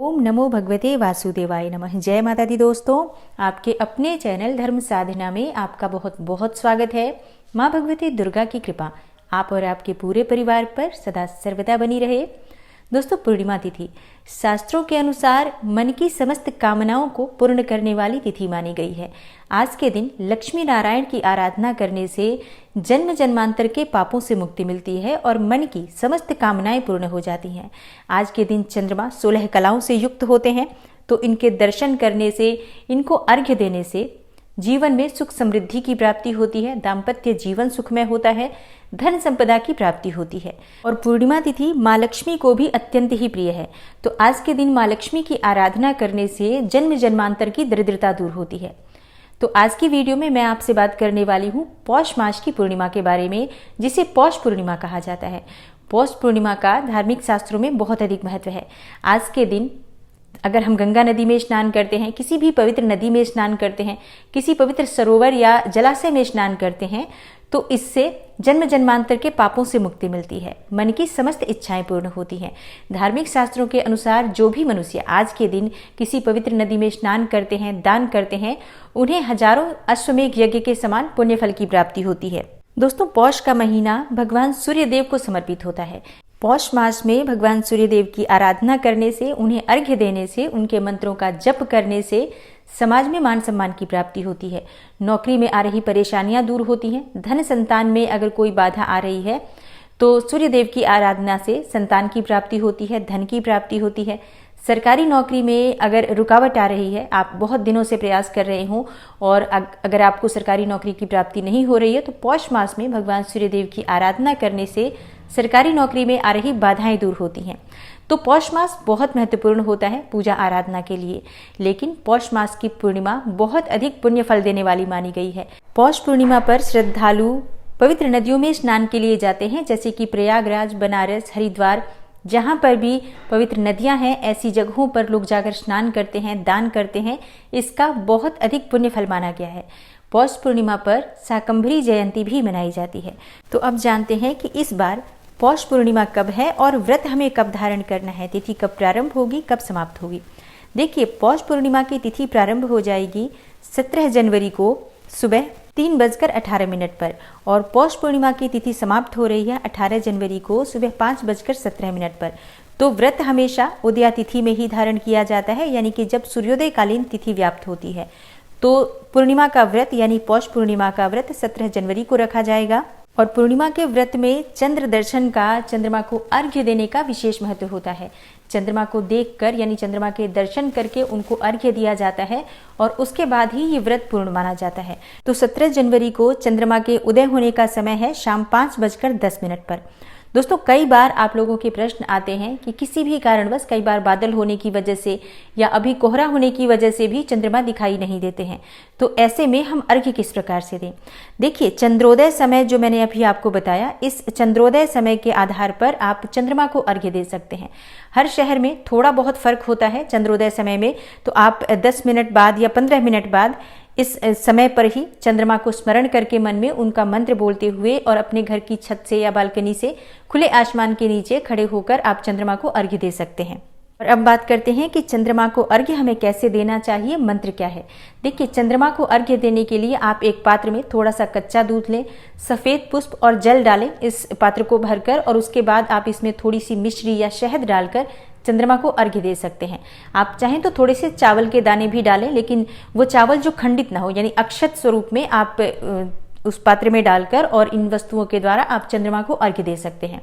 ओम नमो भगवते वासुदेवाय नमः। जय माता दी दोस्तों, आपके अपने चैनल धर्म साधना में आपका बहुत बहुत स्वागत है। माँ भगवती दुर्गा की कृपा आप और आपके पूरे परिवार पर सदा सर्वदा बनी रहे। दोस्तों, पूर्णिमा तिथि शास्त्रों के अनुसार मन की समस्त कामनाओं को पूर्ण करने वाली तिथि मानी गई है। आज के दिन लक्ष्मी नारायण की आराधना करने से जन्म जन्मांतर के पापों से मुक्ति मिलती है और मन की समस्त कामनाएं पूर्ण हो जाती हैं। आज के दिन चंद्रमा 16 कलाओं से युक्त होते हैं, तो इनके दर्शन करने से, इनको अर्घ्य देने से जीवन में सुख समृद्धि की प्राप्ति होती है, दाम्पत्य जीवन सुखमय होता है, धन संपदा की प्राप्ति होती है। और पूर्णिमा तिथि माँ लक्ष्मी को भी अत्यंत ही प्रिय है, तो आज के दिन माँ लक्ष्मी की आराधना करने से जन्म जन्मांतर की दरिद्रता दूर होती है। तो आज की वीडियो में मैं आपसे बात करने वाली हूँ पौष मास की पूर्णिमा के बारे में, जिसे पौष पूर्णिमा कहा जाता है। पौष पूर्णिमा का धार्मिक शास्त्रों में बहुत अधिक महत्व है। आज के दिन अगर हम गंगा नदी में स्नान करते हैं, किसी भी पवित्र नदी में स्नान करते हैं, किसी पवित्र सरोवर या जलाशय में स्नान करते हैं, तो इससे जन्म जन्मांतर के पापों से मुक्ति मिलती है, मन की समस्त इच्छाएं पूर्ण होती हैं। धार्मिक शास्त्रों के अनुसार जो भी मनुष्य आज के दिन किसी पवित्र नदी में स्नान करते हैं, दान करते हैं, उन्हें हजारों अश्वमेघ यज्ञ के समान पुण्य फल की प्राप्ति होती है। दोस्तों, पौष का महीना भगवान सूर्य देव को समर्पित होता है। पौष मास में भगवान सूर्य देव की आराधना करने से, उन्हें अर्घ्य देने से, उनके मंत्रों का जप करने से समाज में मान सम्मान की प्राप्ति होती है। नौकरी में आ रही परेशानियां दूर होती हैं। धन संतान में अगर कोई बाधा आ रही है तो सूर्य देव की आराधना से संतान की प्राप्ति होती है, धन की प्राप्ति होती है। सरकारी नौकरी में अगर रुकावट आ रही है, आप बहुत दिनों से प्रयास कर रहे हो और अगर आपको सरकारी नौकरी की प्राप्ति नहीं हो रही है, तो पौष मास में भगवान सूर्य देव की आराधना करने से सरकारी नौकरी में आ रही बाधाएं दूर होती हैं। तो पौष मास बहुत महत्वपूर्ण होता है पूजा आराधना के लिए, लेकिन पौष मास की पूर्णिमा बहुत अधिक पुण्य फल देने वाली मानी गई है। पौष पूर्णिमा पर श्रद्धालु पवित्र नदियों में स्नान के लिए जाते हैं, जैसे कि प्रयागराज, बनारस, हरिद्वार। जहाँ पर भी पवित्र नदियाँ हैं, ऐसी जगहों पर लोग जाकर स्नान करते हैं, दान करते हैं। इसका बहुत अधिक पुण्य फल माना गया है। पौष पूर्णिमा पर शाकंभरी जयंती भी मनाई जाती है। तो अब जानते हैं कि इस बार पौष पूर्णिमा कब है और व्रत हमें कब धारण करना है, तिथि कब प्रारंभ होगी, कब समाप्त होगी। देखिए, पौष पूर्णिमा की तिथि प्रारंभ हो जाएगी 17 जनवरी को सुबह 3:18 पर, और पौष पूर्णिमा की तिथि समाप्त हो रही है 18 जनवरी को सुबह 5:17 पर। तो व्रत हमेशा उदया तिथि में ही धारण किया जाता है, यानी कि जब सूर्योदय कालीन तिथि व्याप्त होती है। तो पूर्णिमा का व्रत यानी पौष पूर्णिमा का व्रत 17 जनवरी को रखा जाएगा। और पूर्णिमा के व्रत में चंद्र दर्शन का, चंद्रमा को अर्घ्य देने का विशेष महत्व होता है। चंद्रमा को देखकर यानी चंद्रमा के दर्शन करके उनको अर्घ्य दिया जाता है और उसके बाद ही ये व्रत पूर्ण माना जाता है। तो 17 जनवरी को चंद्रमा के उदय होने का समय है शाम 5:10 पर। दोस्तों, कई बार आप लोगों के प्रश्न आते हैं कि किसी भी कारणवश, कई बार बादल होने की वजह से या अभी कोहरा होने की वजह से भी चंद्रमा दिखाई नहीं देते हैं, तो ऐसे में हम अर्घ्य किस प्रकार से दें। देखिए, चंद्रोदय समय जो मैंने अभी आपको बताया, इस चंद्रोदय समय के आधार पर आप चंद्रमा को अर्घ्य दे सकते हैं। हर शहर में थोड़ा बहुत फर्क होता है चंद्रोदय समय में, तो आप 10 मिनट बाद या 15 मिनट बाद इस समय पर ही चंद्रमा को स्मरण करके मन में उनका मंत्र बोलते हुए और अपने घर की छत से या बालकनी से खुले आसमान के नीचे खड़े होकर आप चंद्रमा को अर्घ्य दे सकते हैं। और अब बात करते हैं कि चंद्रमा को अर्घ्य हमें कैसे देना चाहिए, मंत्र क्या है। देखिए, चंद्रमा को अर्घ्य देने के लिए आप एक पात्र में थोड़ा सा कच्चा दूध लें, सफ़ेद पुष्प और जल डालें इस पात्र को भरकर, और उसके बाद आप इसमें थोड़ी सी मिश्री या शहद डालकर चंद्रमा को अर्घ्य दे सकते हैं। आप चाहें तो थोड़े से चावल के दाने भी डालें, लेकिन वो चावल जो खंडित ना हो, यानी अक्षत स्वरूप में आप उस पात्र में डालकर और इन वस्तुओं के द्वारा आप चंद्रमा को अर्घ्य दे सकते हैं।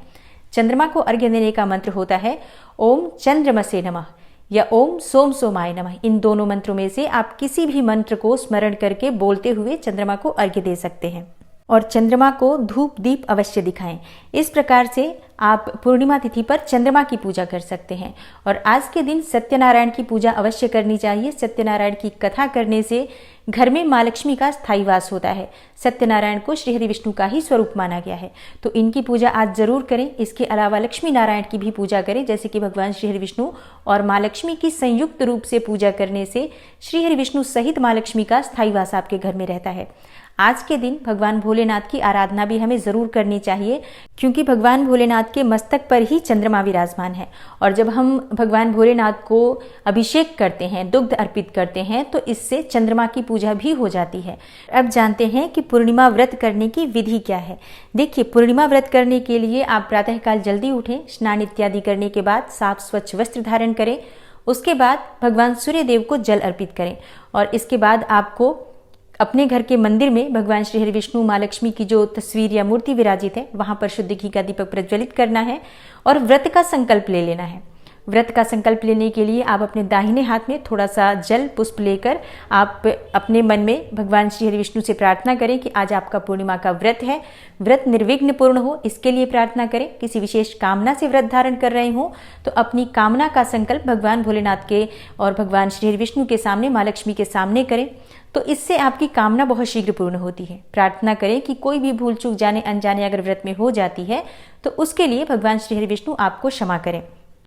चंद्रमा को अर्घ्य देने का मंत्र होता है ओम चंद्रमसे नमः या ओम सोम सोमाय नमः। इन दोनों मंत्रों में से आप किसी भी मंत्र को स्मरण करके बोलते हुए चंद्रमा को अर्घ्य दे सकते हैं। और चंद्रमा को धूप दीप अवश्य दिखाएं। इस प्रकार से आप पूर्णिमा तिथि पर चंद्रमा की पूजा कर सकते हैं। और आज के दिन सत्यनारायण की पूजा अवश्य करनी चाहिए। सत्यनारायण की कथा करने से घर में माँ लक्ष्मी का स्थायी वास होता है। सत्यनारायण को श्री हरि विष्णु का ही स्वरूप माना गया है, तो इनकी पूजा आज जरूर करें। इसके अलावा लक्ष्मी नारायण की भी पूजा करें, जैसे कि भगवान श्री हरि विष्णु और माँ लक्ष्मी की संयुक्त रूप से पूजा करने से श्री हरि विष्णु सहित माँ लक्ष्मी का स्थायी वास आपके घर में रहता है। आज के दिन भगवान भोलेनाथ की आराधना भी हमें ज़रूर करनी चाहिए, क्योंकि भगवान भोलेनाथ के मस्तक पर ही चंद्रमा विराजमान है। और जब हम भगवान भोलेनाथ को अभिषेक करते हैं, दुग्ध अर्पित करते हैं, तो इससे चंद्रमा की पूजा भी हो जाती है। अब जानते हैं कि पूर्णिमा व्रत करने की विधि क्या है। देखिए, पूर्णिमा व्रत करने के लिए आप प्रातःकाल जल्दी उठें, स्नान इत्यादि करने के बाद साफ स्वच्छ वस्त्र धारण करें। उसके बाद भगवान सूर्य देव को जल अर्पित करें और इसके बाद आपको अपने घर के मंदिर में भगवान श्री हरि विष्णु माँ लक्ष्मी की जो तस्वीर या मूर्ति विराजित है वहां पर शुद्ध घी का दीपक प्रज्वलित करना है और व्रत का संकल्प ले लेना है। व्रत का संकल्प लेने के लिए आप अपने दाहिने हाथ में थोड़ा सा जल पुष्प लेकर आप अपने मन में भगवान श्री हरि विष्णु से प्रार्थना करें कि आज आपका पूर्णिमा का व्रत है, व्रत निर्विघ्न पूर्ण हो, इसके लिए प्रार्थना करें। किसी विशेष कामना से व्रत धारण कर रहे हो तो अपनी कामना का संकल्प भगवान भोलेनाथ के और भगवान श्री हरि विष्णु के सामने, माँ लक्ष्मी के सामने करें, तो इससे आपकी कामना बहुत शीघ्र पूर्ण होती है। प्रार्थना करें कि कोई भी भूल चूक जाने अनजाने अगर व्रत में हो जाती है तो उसके लिए भगवान श्री हरि विष्णु आपको क्षमा करें।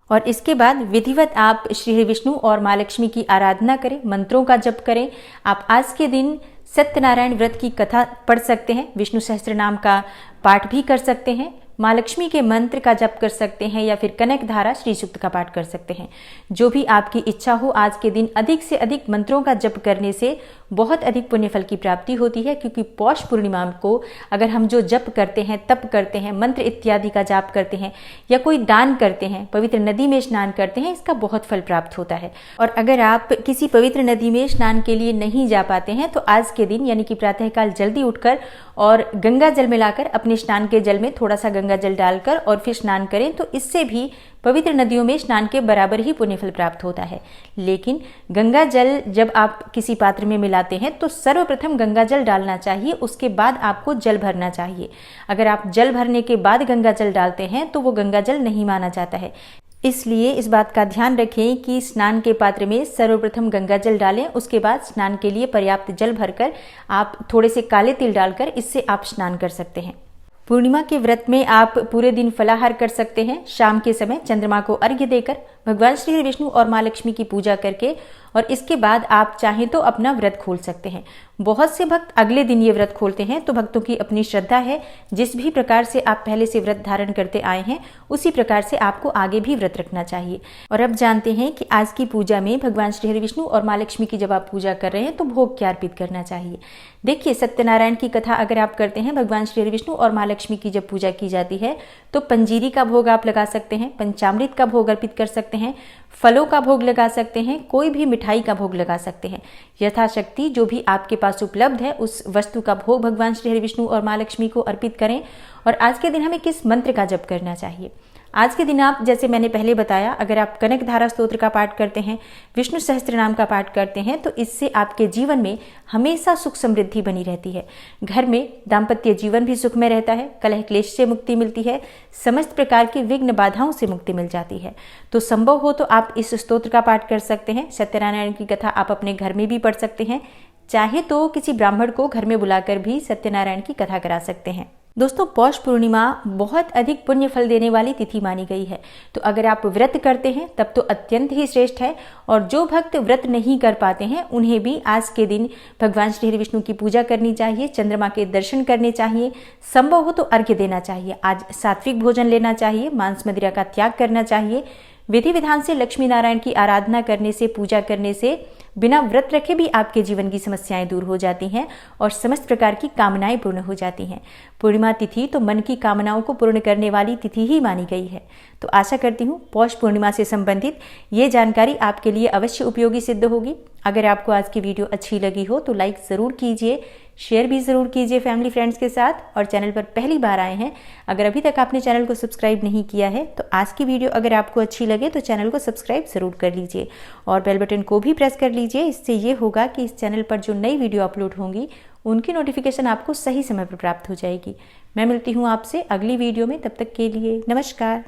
और इसके बाद विधिवत आप श्री हरि विष्णु और माँ लक्ष्मी की आराधना करें, मंत्रों का जप करें। आप आज के दिन सत्यनारायण व्रत की कथा पढ़ सकते हैं, विष्णु सहस्त्र नाम का पाठ भी कर सकते हैं, माँ लक्ष्मी के मंत्र का जप कर सकते हैं या फिर कनक धारा श्री सूक्त का पाठ कर सकते हैं। जो भी आपकी इच्छा हो, आज के दिन अधिक से अधिक मंत्रों का जप करने से बहुत अधिक पुण्य फल की प्राप्ति होती है, क्योंकि पौष पूर्णिमा को अगर हम जो जप करते हैं, तप करते हैं, मंत्र इत्यादि का जाप करते हैं या कोई दान करते हैं, पवित्र नदी में स्नान करते हैं, इसका बहुत फल प्राप्त होता है। और अगर आप किसी पवित्र नदी में स्नान के लिए नहीं जा पाते हैं तो आज के दिन यानी कि प्रातःकाल जल्दी उठकर और गंगा जल मिलाकर अपने स्नान के जल में थोड़ा सा गंगा जल डालकर और फिर स्नान करें, तो इससे भी पवित्र नदियों में स्नान के बराबर ही पुण्यफल प्राप्त होता है। लेकिन गंगा जल जब आप किसी पात्र में मिलाते हैं तो सर्वप्रथम गंगा जल डालना चाहिए, उसके बाद आपको जल भरना चाहिए। अगर आप जल भरने के बाद गंगा जल डालते हैं तो वो गंगा जल नहीं माना जाता है। इसलिए इस बात का ध्यान रखें कि स्नान के पात्र में सर्वप्रथम गंगा जल डालें, उसके बाद स्नान के लिए पर्याप्त जल भरकर आप थोड़े से काले तिल डालकर इससे आप स्नान कर सकते हैं। पूर्णिमा के व्रत में आप पूरे दिन फलाहार कर सकते हैं। शाम के समय चंद्रमा को अर्घ्य देकर भगवान श्री हरि विष्णु और माँ लक्ष्मी की पूजा करके और इसके बाद आप चाहें तो अपना व्रत खोल सकते हैं। बहुत से भक्त अगले दिन ये व्रत खोलते हैं, तो भक्तों की अपनी श्रद्धा है। जिस भी प्रकार से आप पहले से व्रत धारण करते आए हैं उसी प्रकार से आपको आगे भी व्रत रखना चाहिए। और अब जानते हैं कि आज की पूजा में भगवान श्री हरि विष्णु और माँ लक्ष्मी की जब आप पूजा कर रहे हैं तो भोग क्या अर्पित करना चाहिए। देखिए, सत्यनारायण की कथा अगर आप करते हैं, भगवान श्री हरि विष्णु और माँ लक्ष्मी की जब पूजा की जाती है तो पंजीरी का भोग आप लगा सकते हैं, पंचामृत का भोग अर्पित कर सकते हैं, फलों का भोग लगा सकते हैं, कोई भी मिठाई का भोग लगा सकते हैं। यथाशक्ति जो भी आपके पास उपलब्ध है उस वस्तु का भोग भगवान श्री हरि विष्णु और माँ लक्ष्मी को अर्पित करें। और आज के दिन हमें किस मंत्र का जप करना चाहिए। आज के दिन आप, जैसे मैंने पहले बताया, अगर आप कनक धारा स्तोत्र का पाठ करते हैं, विष्णु सहस्त्र नाम का पाठ करते हैं, तो इससे आपके जीवन में हमेशा सुख समृद्धि बनी रहती है। घर में दाम्पत्य जीवन भी सुखमय रहता है, कलह क्लेश से मुक्ति मिलती है, समस्त प्रकार की विघ्न बाधाओं से मुक्ति मिल जाती है। तो संभव हो तो आप इस स्तोत्र का पाठ कर सकते हैं। सत्यनारायण की कथा आप अपने घर में भी पढ़ सकते हैं, चाहे तो किसी ब्राह्मण को घर में बुलाकर भी सत्यनारायण की कथा करा सकते हैं। दोस्तों, पौष पूर्णिमा बहुत अधिक पुण्य फल देने वाली तिथि मानी गई है, तो अगर आप व्रत करते हैं तब तो अत्यंत ही श्रेष्ठ है। और जो भक्त व्रत नहीं कर पाते हैं उन्हें भी आज के दिन भगवान श्री हरि विष्णु की पूजा करनी चाहिए, चंद्रमा के दर्शन करने चाहिए, संभव हो तो अर्घ्य देना चाहिए। आज सात्विक भोजन लेना चाहिए, मांस मदिरा का त्याग करना चाहिए। विधि विधान से लक्ष्मी नारायण की आराधना करने से, पूजा करने से बिना व्रत रखे भी आपके जीवन की समस्याएं दूर हो जाती हैं और समस्त प्रकार की कामनाएं पूर्ण हो जाती हैं। पूर्णिमा तिथि तो मन की कामनाओं को पूर्ण करने वाली तिथि ही मानी गई है। तो आशा करती हूँ पौष पूर्णिमा से संबंधित ये जानकारी आपके लिए अवश्य उपयोगी सिद्ध होगी। अगर आपको आज की वीडियो अच्छी लगी हो तो लाइक ज़रूर कीजिए, शेयर भी ज़रूर कीजिए फैमिली फ्रेंड्स के साथ। और चैनल पर पहली बार आए हैं, अगर अभी तक आपने चैनल को सब्सक्राइब नहीं किया है तो आज की वीडियो अगर आपको अच्छी लगे तो चैनल को सब्सक्राइब ज़रूर कर लीजिए और बेल बटन को भी प्रेस कर लीजिए। इससे ये होगा कि इस चैनल पर जो नई वीडियो अपलोड होंगी उनकी नोटिफिकेशन आपको सही समय पर प्राप्त हो जाएगी। मैं मिलती हूँ आपसे अगली वीडियो में, तब तक के लिए नमस्कार।